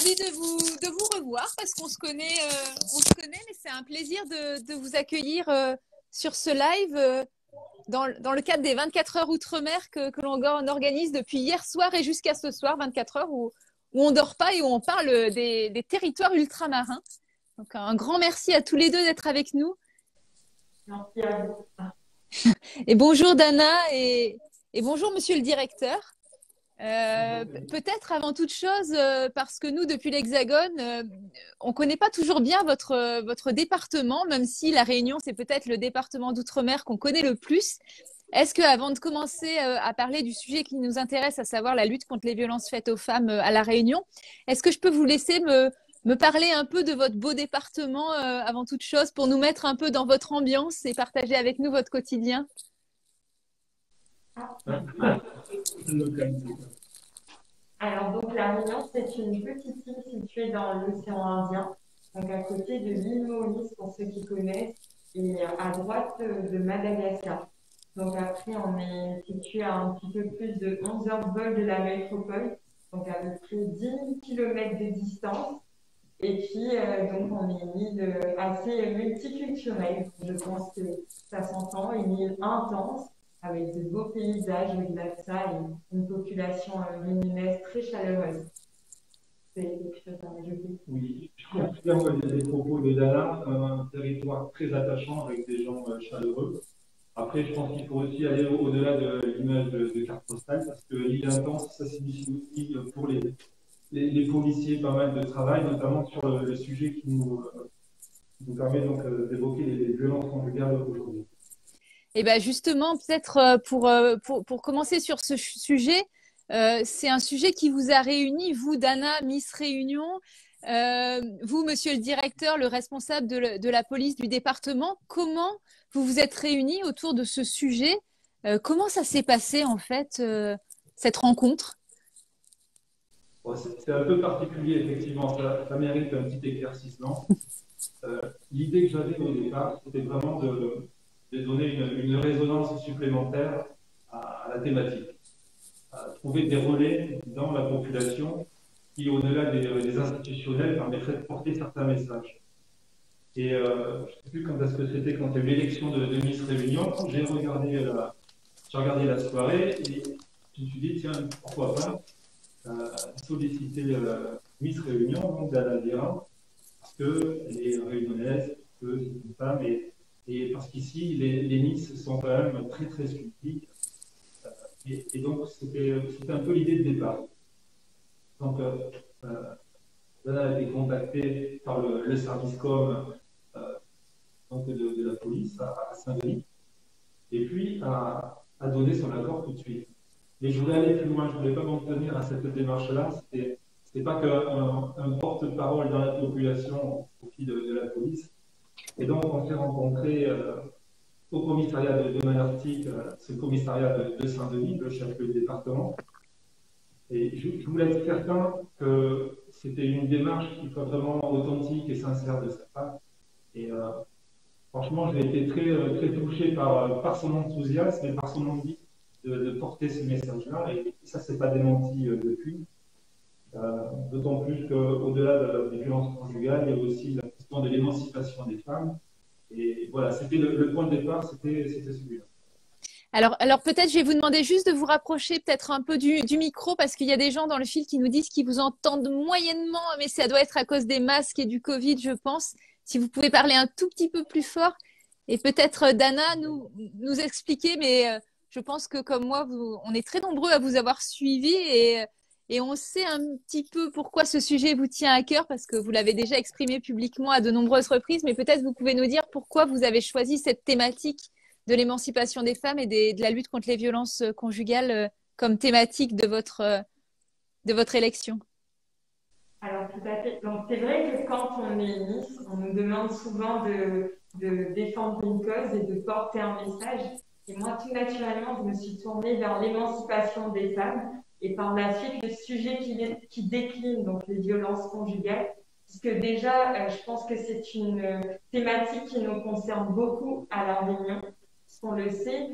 ravie de vous revoir parce qu'on on se connaît, mais c'est un plaisir de vous accueillir sur ce live dans le cadre des 24 heures Outre-mer que l'on organise depuis hier soir et jusqu'à ce soir, 24 heures où on dort pas et où on parle des territoires ultramarins. Donc un grand merci à tous les deux d'être avec nous. Merci à vous. Et bonjour Dana et bonjour Monsieur le directeur. Peut-être avant toute chose, parce que nous, depuis l'Hexagone, on ne connaît pas toujours bien votre département, même si La Réunion, c'est peut-être le département d'outre-mer qu'on connaît le plus. Est-ce que, avant de commencer à parler du sujet qui nous intéresse, à savoir la lutte contre les violences faites aux femmes à La Réunion, est-ce que je peux vous laisser me parler un peu de votre beau département avant toute chose, pour nous mettre un peu dans votre ambiance et partager avec nous votre quotidien? Alors, donc, La Réunion, c'est une petite île située dans l'océan Indien, donc à côté de l'île Maurice, pour ceux qui connaissent, et à droite de Madagascar. Donc, après, on est situé à un petit peu plus de 11 heures de vol de la métropole, donc à peu près 10 000 km de distance. Et puis, donc, on est une île assez multiculturelle. Je pense que ça s'entend, une île intense, avec de beaux paysages au-delà de ça et une population lumineuse très chaleureuse. C'est quelque chose à rajouter. Oui, je confirme les propos de Dana, un territoire très attachant avec des gens chaleureux. Après, je pense qu'il faut aussi aller au-delà de l'image de carte postale, parce que l'île intense, ça signifie aussi pour les policiers pas mal de travail, notamment sur le sujet qui nous permet donc d'évoquer les violences conjugales aujourd'hui. Et bien justement, peut-être pour commencer sur ce sujet, c'est un sujet qui vous a réunis, vous, Dana, Miss Réunion, vous, monsieur le directeur, le responsable de la police du département. Comment vous vous êtes réunis autour de ce sujet? Comment ça s'est passé, en fait, cette rencontre? Bon, c'est un peu particulier, effectivement, ça mérite un petit éclaircissement. L'idée que j'avais au départ, c'était vraiment de donner une résonance supplémentaire à la thématique, trouver des relais dans la population qui, au-delà des institutionnels, permettraient de porter certains messages. Et je ne sais plus quand est-ce que c'était, quand il y a eu l'élection de Miss Réunion, j'ai regardé la soirée et je me suis dit, tiens, pourquoi pas solliciter Miss Réunion, donc Dana Guérin, parce qu'elle est réunionnaise, que c'est une femme, et parce qu'ici, les Miss sont quand même très, très suivies. Et donc, c'était un peu l'idée de départ. Donc, Dana a été contactée par le service com donc de la police à Saint-Denis, et puis a donné son accord tout de suite. Mais je voulais aller plus loin, je ne voulais pas m'en tenir à cette démarche-là. C'était pas qu'un porte-parole dans la population au profit de la police. Et donc, on s'est rencontrés au commissariat de Malartic, ce commissariat de Saint-Denis, le chef-lieu du département. Et je voulais être certain que c'était une démarche qui soit vraiment authentique et sincère de sa part. Et franchement, j'ai été très, très touché par son enthousiasme et par son envie de porter ce message-là. Et ça, c'est pas démenti depuis. D'autant plus qu'au-delà des violences conjugales, il y a aussi la question de l'émancipation des femmes. Et voilà, c'était le point de départ, c'était celui-là. Alors peut-être je vais vous demander juste de vous rapprocher peut-être un peu du micro, parce qu'il y a des gens dans le fil qui nous disent qu'ils vous entendent moyennement, mais ça doit être à cause des masques et du Covid, je pense. Si vous pouvez parler un tout petit peu plus fort, et peut-être Dana nous expliquer, mais je pense que comme moi, on est très nombreux à vous avoir suivi, et on sait un petit peu pourquoi ce sujet vous tient à cœur, parce que vous l'avez déjà exprimé publiquement à de nombreuses reprises, mais peut-être vous pouvez nous dire pourquoi vous avez choisi cette thématique de l'émancipation des femmes et de la lutte contre les violences conjugales comme thématique de votre élection. Alors, tout à fait. Donc, c'est vrai que quand on est Miss, on nous demande souvent de défendre une cause et de porter un message. Et moi, tout naturellement, je me suis tournée vers l'émancipation des femmes et par la suite, le sujet qui décline, donc les violences conjugales. Puisque déjà, je pense que c'est une thématique qui nous concerne beaucoup à La Réunion. qu'on le sait,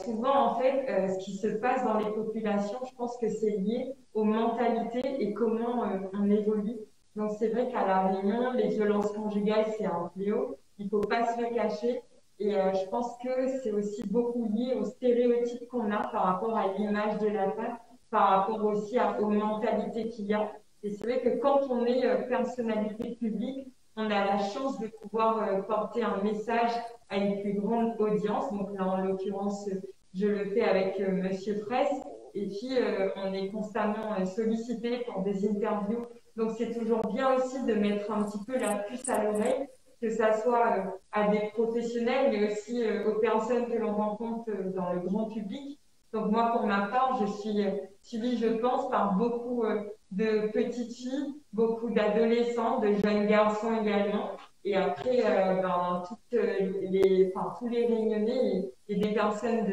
souvent, en fait, ce qui se passe dans les populations, je pense que c'est lié aux mentalités et comment on évolue. Donc, c'est vrai qu'à La Réunion, les violences conjugales, c'est un fléau. Il ne faut pas se le cacher. Et je pense que c'est aussi beaucoup lié aux stéréotypes qu'on a par rapport à l'image de la femme, par rapport aussi aux mentalités qu'il y a. Et c'est vrai que quand on est personnalité publique, on a la chance de pouvoir porter un message à une plus grande audience. Donc là, en l'occurrence, je le fais avec Monsieur Fraisse. Et puis, on est constamment sollicité pour des interviews. Donc, c'est toujours bien aussi de mettre un petit peu la puce à l'oreille, que ça soit à des professionnels, mais aussi aux personnes que l'on rencontre dans le grand public. Donc, moi, pour ma part, je suis suivie, je pense, par beaucoup de petites filles, beaucoup d'adolescents, de jeunes garçons également. Et après, tous les Réunionnais et des personnes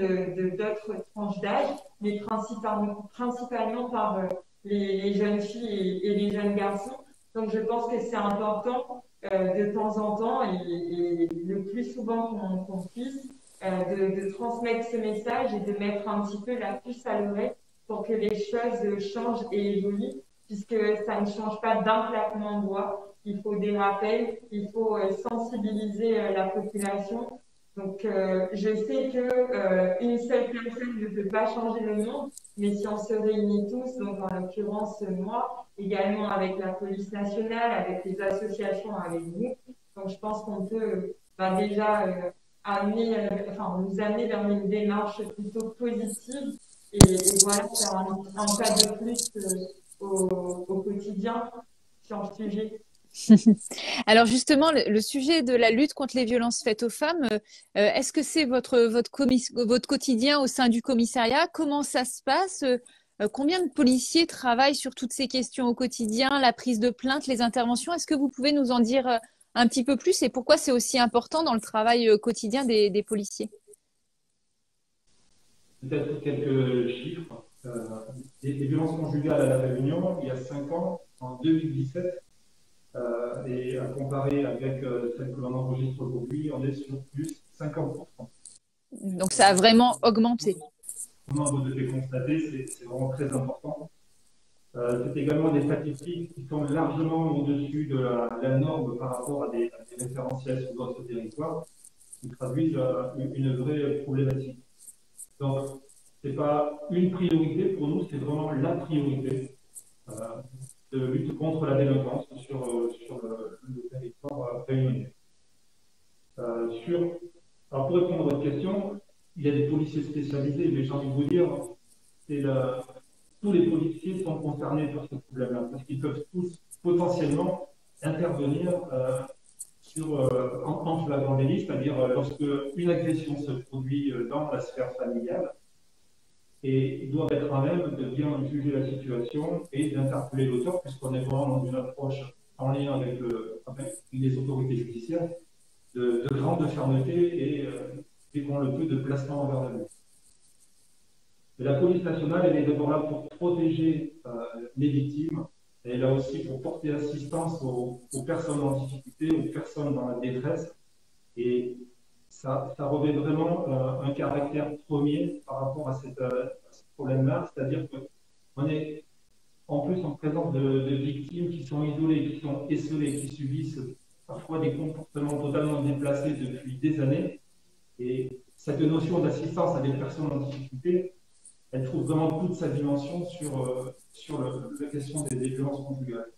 d'autres tranches d'âge, mais principalement par les jeunes filles et les jeunes garçons. Donc, je pense que c'est important de temps en temps et le plus souvent qu'on puisse de transmettre ce message et de mettre un petit peu la puce à l'oreille pour que les choses changent et évoluent, puisque ça ne change pas d'un claquement de doigts. Il faut des rappels, il faut sensibiliser la population. Donc, je sais que une seule personne ne peut pas changer le monde, mais si on se réunit tous, donc en l'occurrence moi, également avec la police nationale, avec les associations, avec vous, donc je pense qu'on peut déjà nous amener vers une démarche plutôt positive et voilà, faire un pas de plus au quotidien sur le sujet. Alors justement, le sujet de la lutte contre les violences faites aux femmes, est-ce que c'est votre quotidien au sein du commissariat? Comment ça se passe? Combien de policiers travaillent sur toutes ces questions au quotidien, la prise de plainte, les interventions? Est-ce que vous pouvez nous en dire un petit peu plus et pourquoi c'est aussi important dans le travail quotidien des policiers? Peut-être quelques chiffres. Les violences conjugales à La Réunion, il y a 5 ans, en 2017, et à comparer avec celle que l'on enregistre aujourd'hui, on est sur plus 50%. Donc ça a vraiment augmenté. Comment vous devez constater, c'est vraiment très important. C'est également des statistiques qui sont largement au-dessus de la norme par rapport à des référentiels sur d'autres territoires, qui traduisent une vraie problématique. Donc, ce n'est pas une priorité pour nous, c'est vraiment la priorité de lutte contre la délinquance sur le territoire réunionnais. Alors, pour répondre à votre question, il y a des policiers spécialisés, mais j'ai envie de vous dire, tous les policiers sont concernés par ce problème-là, parce qu'ils peuvent tous potentiellement intervenir en flagrant délit, c'est-à-dire lorsque une agression se produit dans la sphère familiale, et ils doivent être à même de bien juger la situation et d'interpeller l'auteur, puisqu'on est vraiment dans une approche en lien avec les autorités judiciaires de grande fermeté et qu'on le peut de placement envers la lutte. Et la police nationale, elle est d'abord là pour protéger les victimes, elle est là aussi pour porter assistance aux personnes en difficulté, aux personnes dans la détresse, et ça revêt vraiment un caractère premier par rapport à ce problème-là, c'est-à-dire qu'on est en plus en présence de victimes qui sont isolées, qui sont esselées, qui subissent parfois des comportements totalement déplacés depuis des années, et cette notion d'assistance à des personnes en difficulté, elle trouve vraiment toute sa dimension sur la question des violences conjugales.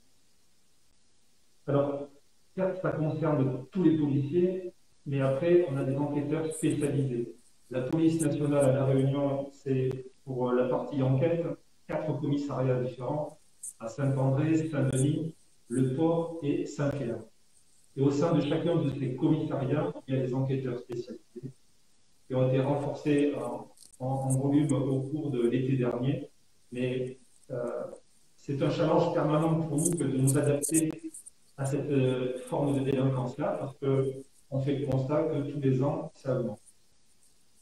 Alors, certes, ça concerne tous les policiers, mais après, on a des enquêteurs spécialisés. La police nationale à La Réunion, c'est pour la partie enquête, 4 commissariats différents, à Saint-André, Saint-Denis, Le Port et Saint-Pierre. Et au sein de chacun de ces commissariats, il y a des enquêteurs spécialisés qui ont été renforcés en volume au cours de l'été dernier. Mais c'est un challenge permanent pour nous que de nous adapter à cette forme de délinquance-là, parce qu'on fait le constat que tous les ans, ça augmente.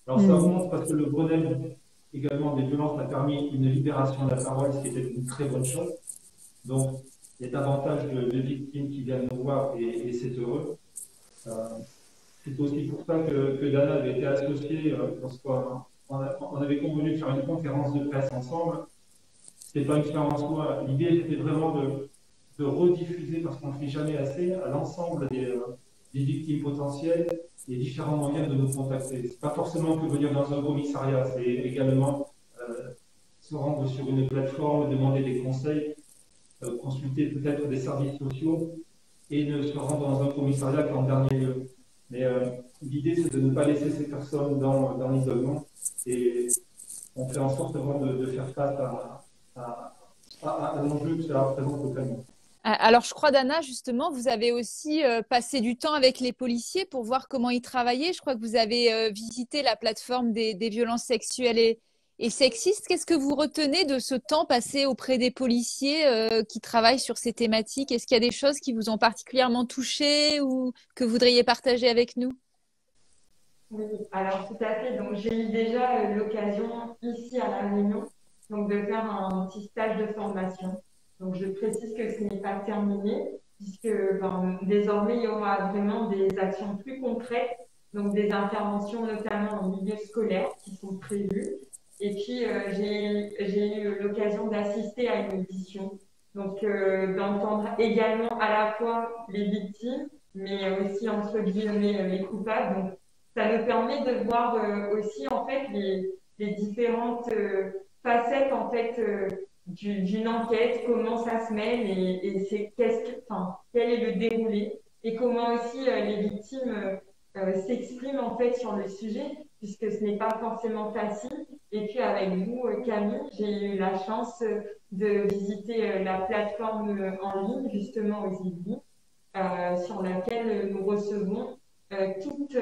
Alors ça augmente parce que le Grenelle également des violences a permis une libération de la parole, ce qui était une très bonne chose. Donc, il y a davantage de victimes qui viennent nous voir et c'est heureux. C'est aussi pour ça que Dana avait été associée lorsqu'on on avait convenu de faire une conférence de presse ensemble. C'est pas une fin en soi. L'idée, c'était vraiment de rediffuser, parce qu'on ne fait jamais assez, à l'ensemble des victimes potentielles les différents moyens de nous contacter. C'est pas forcément que venir dans un commissariat, c'est également se rendre sur une plateforme, demander des conseils, consulter peut-être des services sociaux et ne se rendre dans un commissariat qu'en dernier lieu. Mais l'idée, c'est de ne pas laisser ces personnes dans l'isolement et on fait en sorte vraiment de faire face à l'enjeu que cela représente localement. Alors, je crois, Dana, justement, vous avez aussi passé du temps avec les policiers pour voir comment ils travaillaient. Je crois que vous avez visité la plateforme des violences sexuelles et sexistes. Qu'est-ce que vous retenez de ce temps passé auprès des policiers qui travaillent sur ces thématiques? Est-ce qu'il y a des choses qui vous ont particulièrement touché ou que vous voudriez partager avec nous? Oui, alors tout à fait. Donc, j'ai eu déjà l'occasion ici à La Réunion donc, de faire un petit stage de formation. Donc, je précise que ce n'est pas terminé, puisque désormais, il y aura vraiment des actions plus concrètes, donc des interventions notamment en milieu scolaire qui sont prévues. Et puis, j'ai eu l'occasion d'assister à une audition, donc d'entendre également à la fois les victimes, mais aussi entre guillemets les coupables. Donc, ça nous permet de voir aussi en fait les différentes facettes en fait d'une enquête, comment ça se mène et c'est quel est le déroulé et comment aussi les victimes s'expriment en fait sur le sujet puisque ce n'est pas forcément facile. Et puis avec vous, Camille, j'ai eu la chance de visiter la plateforme en ligne justement aux Yvelines sur laquelle nous recevons toutes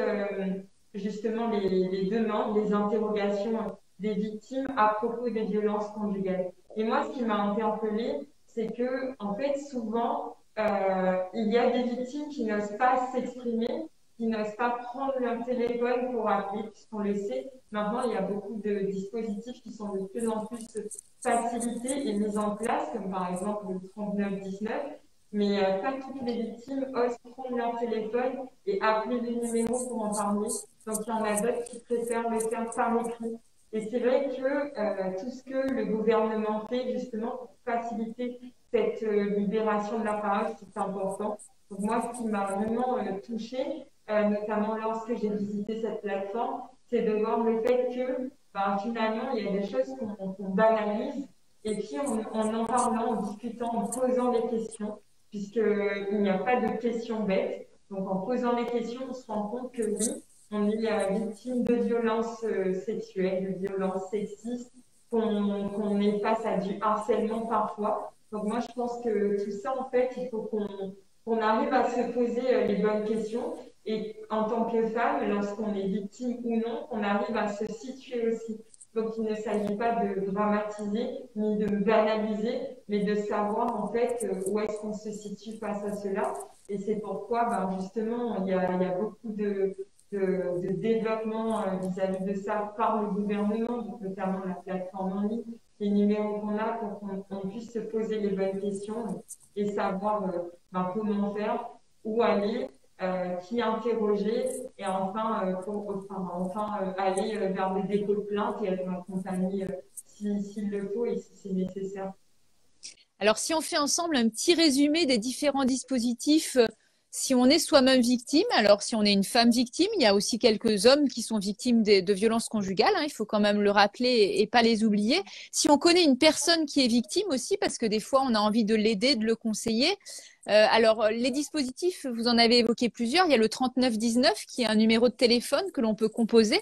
justement les demandes, les interrogations des victimes à propos des violences conjugales. Et moi, ce qui m'a interpellée, c'est que, en fait, souvent, il y a des victimes qui n'osent pas s'exprimer, qui n'osent pas prendre leur téléphone pour appeler, puisqu'on le sait. Maintenant, il y a beaucoup de dispositifs qui sont de plus en plus facilités et mis en place, comme par exemple le 3919. Mais pas toutes les victimes osent prendre leur téléphone et appeler les numéros pour en parler. Donc, il y en a d'autres qui préfèrent le faire par écrit. Et c'est vrai que tout ce que le gouvernement fait justement pour faciliter cette libération de la parole, c'est important. Donc moi, ce qui m'a vraiment touchée, notamment lorsque j'ai visité cette plateforme, c'est de voir le fait que finalement, il y a des choses qu'on banalise. Et puis, en parlant, en discutant, en posant des questions, puisqu'il n'y a pas de questions bêtes. Donc, en posant les questions, on se rend compte que oui, on est victime de violences sexuelles, de violences sexistes, qu'on est face à du harcèlement parfois. Donc moi, je pense que tout ça, en fait, il faut qu'on arrive à se poser les bonnes questions. Et en tant que femme, lorsqu'on est victime ou non, on arrive à se situer aussi. Donc il ne s'agit pas de dramatiser ni de banaliser, mais de savoir en fait où est-ce qu'on se situe face à cela. Et c'est pourquoi, justement, il y a beaucoup de développement vis-à-vis de ça par le gouvernement, donc notamment la plateforme en ligne, les numéros qu'on a pour qu'on puisse se poser les bonnes questions et savoir comment faire, où aller, qui interroger et enfin, aller vers des dépôts de plainte et être accompagné s'il le faut et si c'est nécessaire. Alors, si on fait ensemble un petit résumé des différents dispositifs, si on est soi-même victime, alors si on est une femme victime, il y a aussi quelques hommes qui sont victimes de violences conjugales, il faut quand même le rappeler et pas les oublier. Si on connaît une personne qui est victime aussi, parce que des fois on a envie de l'aider, de le conseiller, alors les dispositifs, vous en avez évoqué plusieurs, il y a le 3919 qui est un numéro de téléphone que l'on peut composer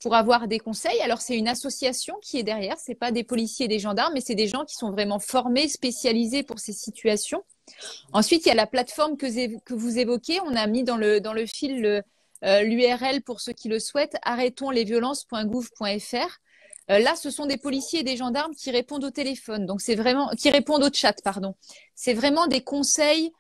pour avoir des conseils. Alors, c'est une association qui est derrière. C'est pas des policiers et des gendarmes, mais c'est des gens qui sont vraiment formés, spécialisés pour ces situations. Ensuite, il y a la plateforme que vous évoquez. On a mis dans le fil l'URL pour ceux qui le souhaitent, arrêtonslesviolences.gouv.fr. Là, ce sont des policiers et des gendarmes qui répondent au téléphone. Donc, c'est vraiment, qui répondent au chat, pardon. C'est vraiment des conseils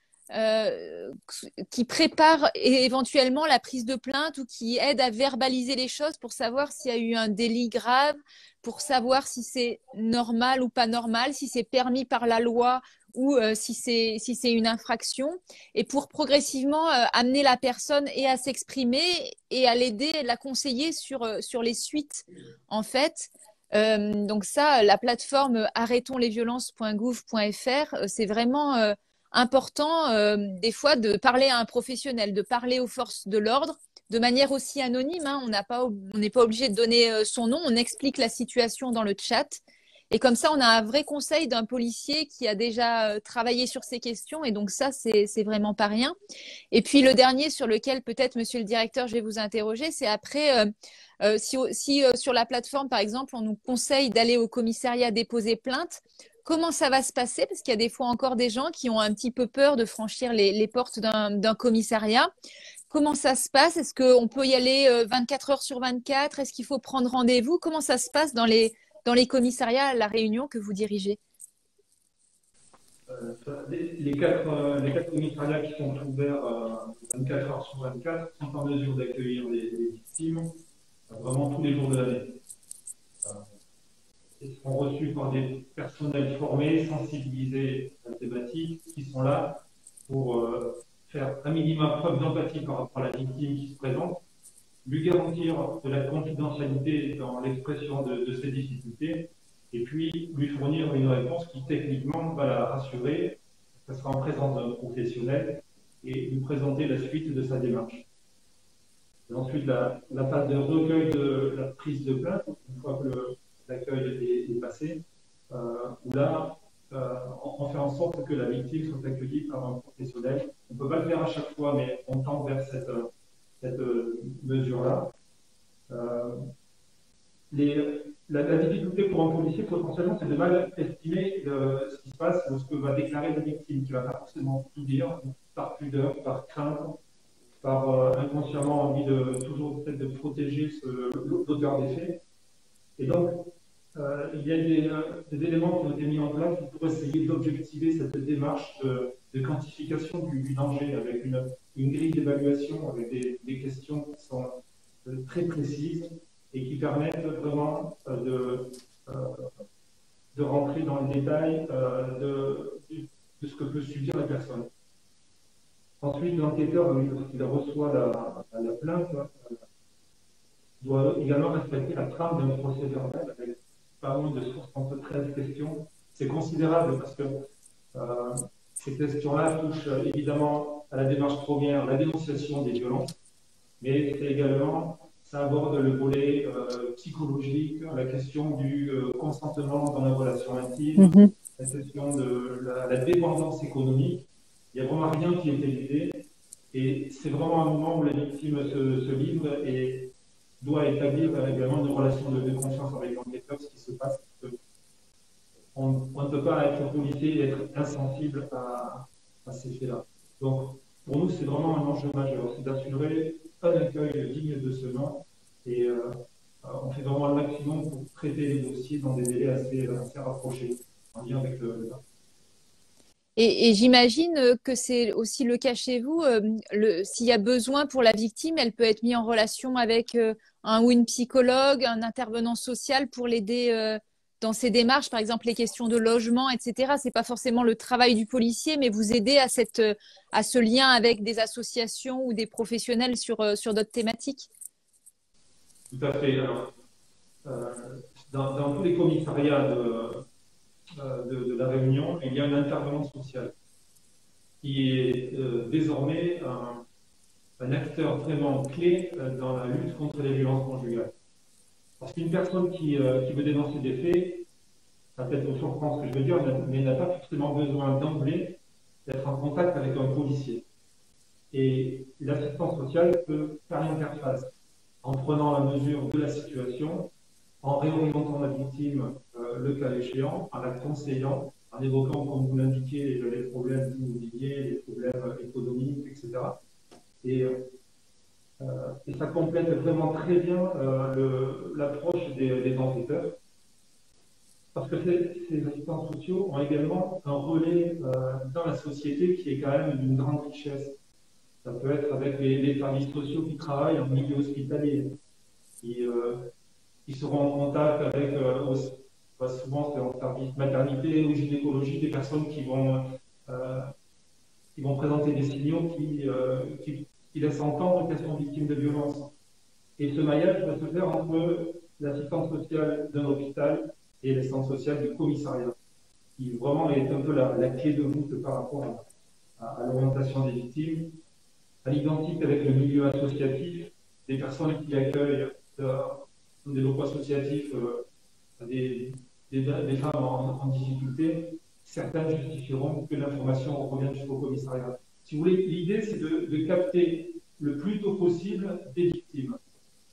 qui préparent éventuellement la prise de plainte ou qui aident à verbaliser les choses pour savoir s'il y a eu un délit grave, pour savoir si c'est normal ou pas normal, si c'est permis par la loi ou si c'est une infraction, et pour progressivement amener la personne et à s'exprimer et à l'aider, la conseiller sur les suites, en fait. Donc ça, la plateforme arrêtonslesviolences.gouv.fr, c'est vraiment important des fois de parler à un professionnel, de parler aux forces de l'ordre de manière aussi anonyme. Hein. On n'est pas obligé de donner son nom, on explique la situation dans le chat. Et comme ça, on a un vrai conseil d'un policier qui a déjà travaillé sur ces questions. Et donc ça, c'est vraiment pas rien. Et puis le dernier sur lequel peut-être, monsieur le directeur, je vais vous interroger, c'est après, si sur la plateforme, par exemple, on nous conseille d'aller au commissariat déposer plainte, comment ça va se passer? Parce qu'il y a des fois encore des gens qui ont un petit peu peur de franchir les portes d'un commissariat. Comment ça se passe? Est-ce qu'on peut y aller 24 heures sur 24? Est-ce qu'il faut prendre rendez-vous? Comment ça se passe dans les commissariats à La Réunion que vous dirigez? Les quatre commissariats qui sont ouverts 24 heures sur 24 sont en mesure d'accueillir les victimes vraiment tous les jours de l'année. Ils seront reçus par des personnels formés, sensibilisés à la thématique, qui sont là pour faire un minimum preuve d'empathie par rapport à la victime qui se présente, lui garantir de la confidentialité dans l'expression de ses difficultés, et puis lui fournir une réponse qui techniquement va la rassurer. Ça sera en présence d'un professionnel et lui présenter la suite de sa démarche. Et ensuite, la phase de recueil de la prise de plainte, une fois que l'accueil est passé, où là, on fait en sorte que la victime soit accueillie par un professionnel. On ne peut pas le faire à chaque fois, mais on tend vers cette mesure-là. La difficulté pour un policier, potentiellement, c'est de mal estimer ce qui se passe ou ce que va déclarer la victime, qui ne va pas forcément tout dire, par pudeur, par crainte, par inconsciemment envie de toujours peut-être de protéger l'auteur des faits. Et donc, il y a des éléments qui ont été mis en place pour essayer d'objectiver cette démarche de quantification du danger avec une grille d'évaluation, avec des questions qui sont très précises et qui permettent vraiment de rentrer dans le détail de ce que peut subir la personne. Ensuite, l'enquêteur, lorsqu'il reçoit la plainte, doit également respecter la trame d'un procès verbal avec pas moins de 73 questions. C'est considérable parce que ces questions-là touchent évidemment à la démarche première, la dénonciation des violences, mais ça aborde le volet psychologique, la question du consentement dans la relation intime, la question de la dépendance économique. Il n'y a vraiment rien qui est évité. Et c'est vraiment un moment où la victime se livre et doit établir également une relation de confiance avec l'enquêteur, ce qui se passe. On ne peut pas être policier et être insensible à ces faits-là. Donc, pour nous, c'est vraiment un enjeu majeur, c'est d'assurer un accueil digne de ce nom. Et on fait vraiment le maximum pour traiter les dossiers dans des délais assez rapprochés, en lien avec le Et j'imagine que c'est aussi le cas chez vous. S'il y a besoin pour la victime, elle peut être mise en relation avec un ou une psychologue, un intervenant social pour l'aider dans ses démarches, par exemple les questions de logement, etc. C'est pas forcément le travail du policier, mais vous aider à ce lien avec des associations ou des professionnels sur d'autres thématiques. Tout à fait. Alors, dans tous les commissariats de La Réunion, il y a un intervenant social qui est désormais un acteur vraiment clé dans la lutte contre les violences conjugales. Parce qu'une personne qui veut dénoncer des faits, ça peut être surprendre ce que je veux dire, mais n'a pas forcément besoin d'emblée d'être en contact avec un policier. Et l'assistance sociale peut faire l'interface en prenant la mesure de la situation, en réorientant la victime le cas échéant, en la conseillant, en évoquant, comme vous l'indiquez, les problèmes immobiliers, les problèmes économiques, etc. Et ça complète vraiment très bien l'approche des enquêteurs. Parce que ces assistants sociaux ont également un relais dans la société qui est quand même d'une grande richesse. Ça peut être avec les services sociaux qui travaillent en milieu hospitalier, qui seront en contact avec passe souvent en service maternité ou gynécologie des personnes qui vont présenter des signaux qui laissent entendre qu'elles sont victimes de violences. Et ce maillage va se faire entre l'assistante sociale d'un hôpital et l'assistante sociale du commissariat, qui vraiment est un peu la clé de voûte par rapport à l'orientation des victimes, à l'identique avec le milieu associatif, des personnes qui accueillent des locaux associatifs, des femmes en difficulté. Certains justifieront que l'information revienne jusqu'au commissariat. Si vous voulez, l'idée, c'est de capter le plus tôt possible des victimes,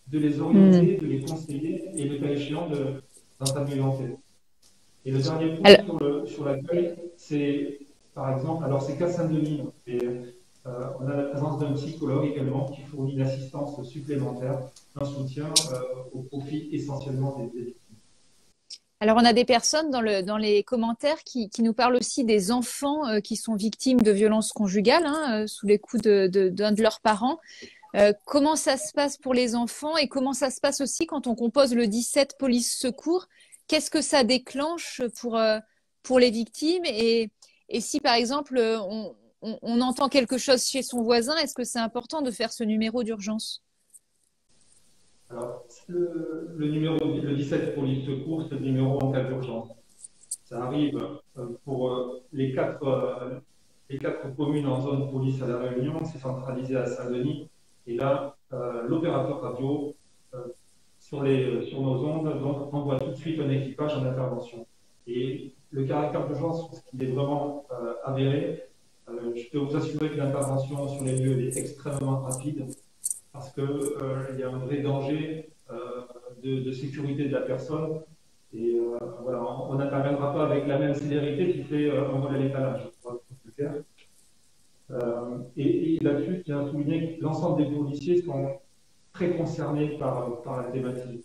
de les orienter, de les conseiller et, le cas échéant, d'entamer l'enquête. Et le dernier point sur l'accueil, c'est, par exemple, alors c'est qu'à Saint-Denis, et on a la présence d'un psychologue également qui fournit une assistance supplémentaire, un soutien au profit essentiellement des victimes. Alors, on a des personnes dans les commentaires qui nous parlent aussi des enfants qui sont victimes de violences conjugales, sous les coups d'un de leurs parents. Comment ça se passe pour les enfants et comment ça se passe aussi quand on compose le 17 police secours? Qu'est-ce que ça déclenche pour les victimes? Et si, par exemple, on entend quelque chose chez son voisin, est-ce que c'est important de faire ce numéro d'urgence? Alors, le 17 police secours, c'est le numéro en cas d'urgence. Ça arrive pour les quatre communes en zone police à La Réunion, c'est centralisé à Saint-Denis. Et là, l'opérateur radio sur nos ondes donc, envoie tout de suite un équipage en intervention. Et le caractère d'urgence, parce qu'il est vraiment avéré, je peux vous assurer que l'intervention sur les lieux est extrêmement rapide parce qu'il y a un vrai danger de sécurité de la personne. Et voilà, on n'interviendra pas avec la même célérité qui fait un vol à l'étalage, pour être plus clair. Et là-dessus, je tiens à souligner que l'ensemble des policiers sont très concernés par la thématique.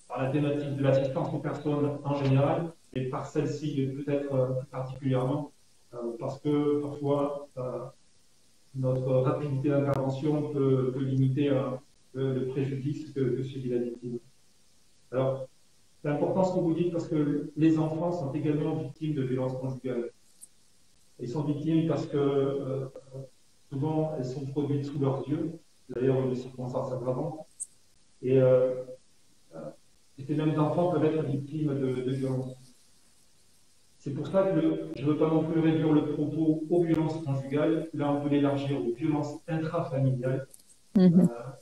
Par la thématique de l'assistance aux personnes en général, et par celle-ci peut-être plus particulièrement, parce que parfois notre rapidité d'intervention peut limiter le préjudice que subit la victime. Alors, c'est important ce que vous dites parce que les enfants sont également victimes de violences conjugales. Ils sont victimes parce que souvent elles sont produites sous leurs yeux, d'ailleurs de circonstances aggravantes. Et ces mêmes enfants peuvent être victimes de violences. C'est pour ça que je ne veux pas non plus réduire le propos aux violences conjugales. Là, on peut l'élargir aux violences intrafamiliales.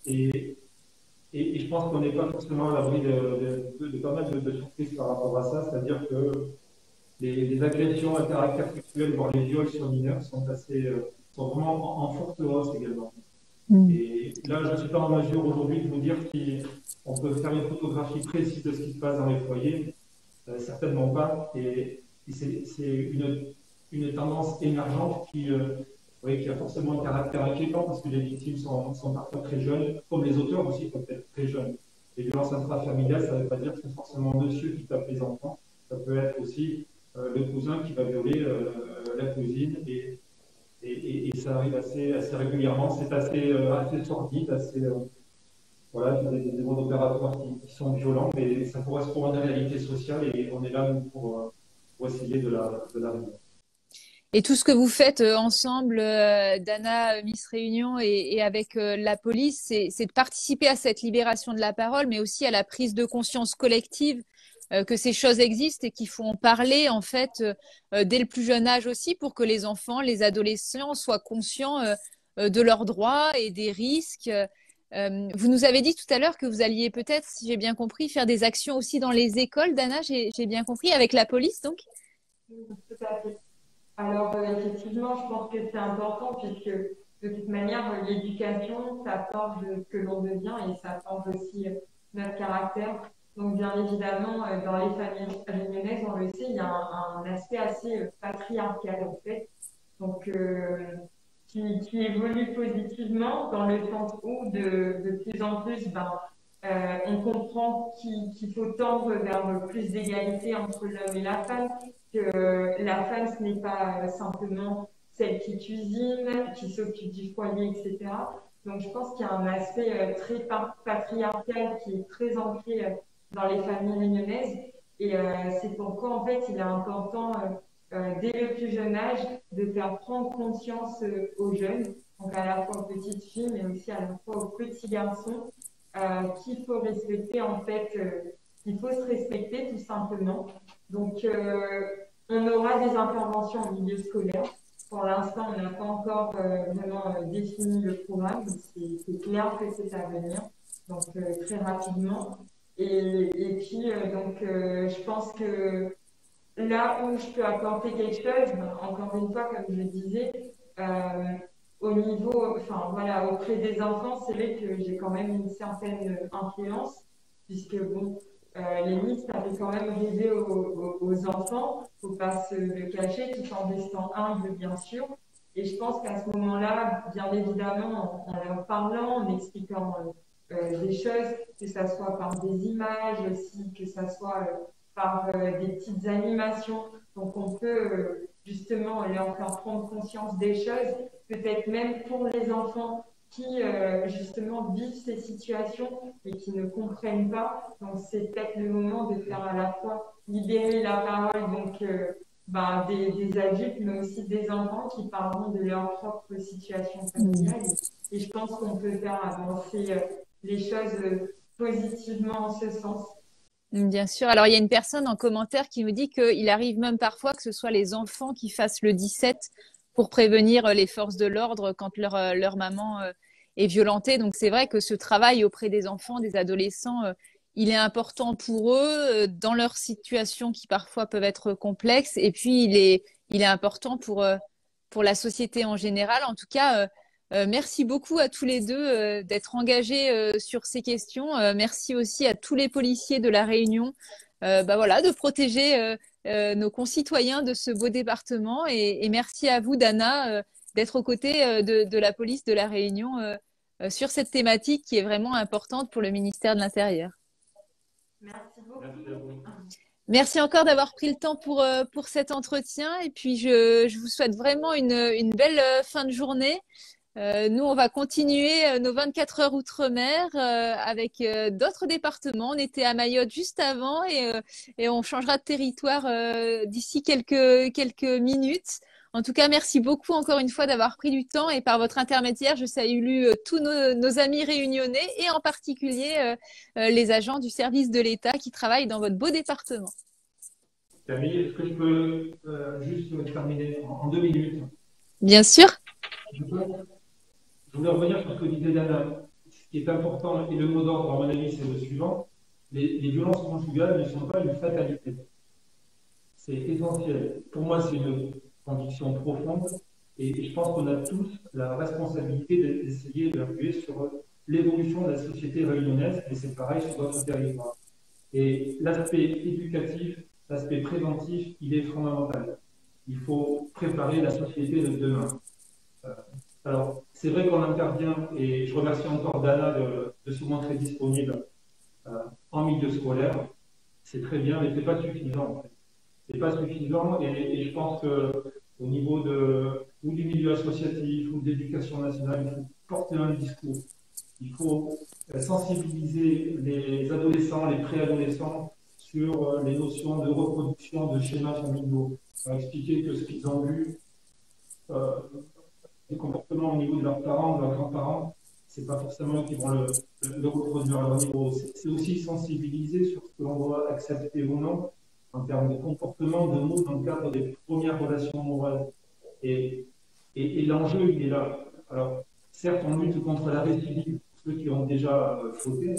Et je pense qu'on n'est pas forcément à l'abri de pas mal de surprises par rapport à ça. C'est-à-dire que les agressions à caractère sexuel, voire les viols sur mineurs, sont vraiment en forte hausse également. Et là, je ne suis pas en mesure aujourd'hui de vous dire qu'on peut faire une photographie précise de ce qui se passe dans les foyers. Certainement pas. Et c'est une tendance émergente qui a forcément un caractère inquiétant parce que les victimes sont parfois très jeunes, comme les auteurs aussi peuvent être très jeunes. Les violences intrafamiliales, ça ne veut pas dire que c'est forcément monsieur qui tape les enfants. Ça peut être aussi le cousin qui va violer la cousine et ça arrive assez régulièrement. C'est assez sordide, voilà, il y a des modes opératoires qui sont violents, mais ça correspond à une réalité sociale et on est là pour essayer de la réduire. Et tout ce que vous faites ensemble, Dana, Miss Réunion et avec la police, c'est de participer à cette libération de la parole, mais aussi à la prise de conscience collective que ces choses existent et qu'il faut en parler en fait dès le plus jeune âge aussi pour que les enfants, les adolescents soient conscients de leurs droits et des risques. Vous nous avez dit tout à l'heure que vous alliez peut-être, si j'ai bien compris, faire des actions aussi dans les écoles, Dana, j'ai bien compris, avec la police donc? Tout à fait. Alors, effectivement, je pense que c'est important puisque de toute manière, l'éducation, ça forge ce que l'on devient et ça forge aussi notre caractère. Donc, bien évidemment, dans les familles réunionnaises, on le sait, il y a un aspect assez patriarcal en fait. Donc, qui évolue positivement dans le sens où de plus en plus, on comprend qu'il faut tendre vers plus d'égalité entre l'homme et la femme, que la femme, ce n'est pas simplement celle qui cuisine, qui s'occupe du foyer, etc. Donc, je pense qu'il y a un aspect très patriarcal qui est très ancré dans les familles réunionnaises. Et c'est pourquoi, en fait, il est important, dès le plus jeune âge, de faire prendre conscience aux jeunes, donc à la fois aux petites filles, mais aussi à la fois aux petits garçons, qu'il faut respecter, en fait, qu'il faut se respecter tout simplement. Donc, on aura des interventions au milieu scolaire. Pour l'instant, on n'a pas encore vraiment défini le programme, mais c'est clair que c'est à venir, donc très rapidement. Et puis, je pense que là où je peux apporter quelque chose, encore une fois, comme je le disais, au niveau, enfin voilà, auprès des enfants, c'est vrai que j'ai quand même une certaine influence, puisque bon, les Miss, ça fait quand même rêver aux enfants, faut pas se le cacher, tout en restant humble, bien sûr. Et je pense qu'à ce moment-là, bien évidemment, en leur parlant, en expliquant des choses, que ça soit par des images aussi, que ça soit par des petites animations. Donc on peut justement leur faire prendre conscience des choses, peut-être même pour les enfants qui justement vivent ces situations et qui ne comprennent pas. Donc c'est peut-être le moment de faire à la fois libérer la parole donc des adultes, mais aussi des enfants qui parleront de leur propre situation familiale. Et je pense qu'on peut faire avancer les choses positivement en ce sens. Bien sûr. Alors, il y a une personne en commentaire qui me dit qu'il arrive même parfois que ce soit les enfants qui fassent le 17 pour prévenir les forces de l'ordre quand leur maman est violentée. Donc, c'est vrai que ce travail auprès des enfants, des adolescents, il est important pour eux dans leurs situations qui parfois peuvent être complexes. Et puis, il est important pour la société en général. En tout cas, merci beaucoup à tous les deux d'être engagés sur ces questions. Merci aussi à tous les policiers de La Réunion voilà, de protéger nos concitoyens de ce beau département. Et merci à vous, Dana, d'être aux côtés de la police de La Réunion sur cette thématique qui est vraiment importante pour le ministère de l'Intérieur. Merci beaucoup. Merci encore d'avoir pris le temps pour cet entretien. Et puis, je vous souhaite vraiment une belle fin de journée. Nous, on va continuer nos 24 heures outre-mer avec d'autres départements. On était à Mayotte juste avant et on changera de territoire d'ici quelques minutes. En tout cas, merci beaucoup encore une fois d'avoir pris du temps et par votre intermédiaire, je salue tous nos amis réunionnais et en particulier les agents du service de l'État qui travaillent dans votre beau département. Camille, est-ce que je peux juste terminer en 2 minutes? Bien sûr. Je voulais revenir sur ce que disait Dana. Ce qui est important, et le mot d'ordre, à mon avis, c'est le suivant. Les violences conjugales ne sont pas une fatalité. C'est essentiel. Pour moi, c'est une conviction profonde. Et je pense qu'on a tous la responsabilité d'essayer d'appuyer sur l'évolution de la société réunionnaise. Et c'est pareil sur d'autres territoires. Et l'aspect éducatif, l'aspect préventif, il est fondamental. Il faut préparer la société de demain. Alors, c'est vrai qu'on intervient, et je remercie encore Dana de se montrer disponible en milieu scolaire. C'est très bien, mais ce n'est pas suffisant. En fait. C'est pas suffisant, et je pense qu'au niveau ou du milieu associatif ou de l'éducation nationale, il faut porter un discours. Il faut sensibiliser les adolescents, les préadolescents sur les notions de reproduction de schémas familiaux. On va expliquer que ce qu'ils ont vu des comportements au niveau de leurs parents, de leurs grands-parents, c'est pas forcément qu'ils vont le reproduire à leur niveau. C'est aussi sensibiliser sur ce que l'on doit accepter ou non en termes de comportement, de mots dans le cadre des premières relations amoureuses. Et l'enjeu, il est là. Alors, certes, on lutte contre la récidive pour ceux qui ont déjà fauté,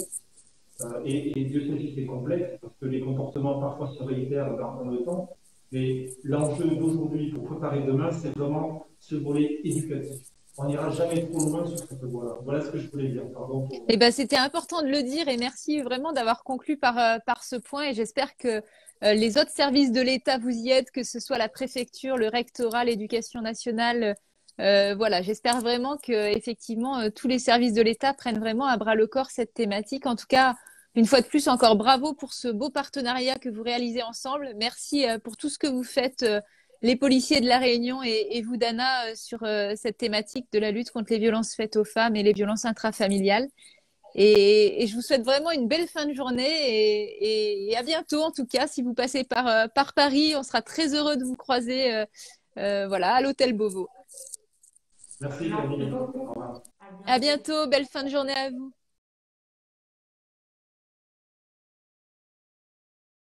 et Dieu sait si c'est complexe, parce que les comportements parfois se réitèrent dans le temps. Mais l'enjeu d'aujourd'hui pour préparer demain, c'est vraiment ce volet éducatif. On n'ira jamais trop loin sur cette voie-là. Voilà ce que je voulais dire. Pardon. Eh ben, c'était important de le dire et merci vraiment d'avoir conclu par ce point. Et j'espère que les autres services de l'État vous y aident, que ce soit la préfecture, le rectorat, l'éducation nationale. Voilà, j'espère vraiment que effectivement tous les services de l'État prennent vraiment à bras le corps cette thématique. En tout cas, une fois de plus, encore bravo pour ce beau partenariat que vous réalisez ensemble. Merci pour tout ce que vous faites, les policiers de La Réunion et vous, Dana, sur cette thématique de la lutte contre les violences faites aux femmes et les violences intrafamiliales. Et je vous souhaite vraiment une belle fin de journée et à bientôt en tout cas. Si vous passez par Paris, on sera très heureux de vous croiser voilà, à l'hôtel Beauvau. Merci, Merci Camille. Au beaucoup. revoir. À À bientôt. bientôt, belle fin de journée à vous.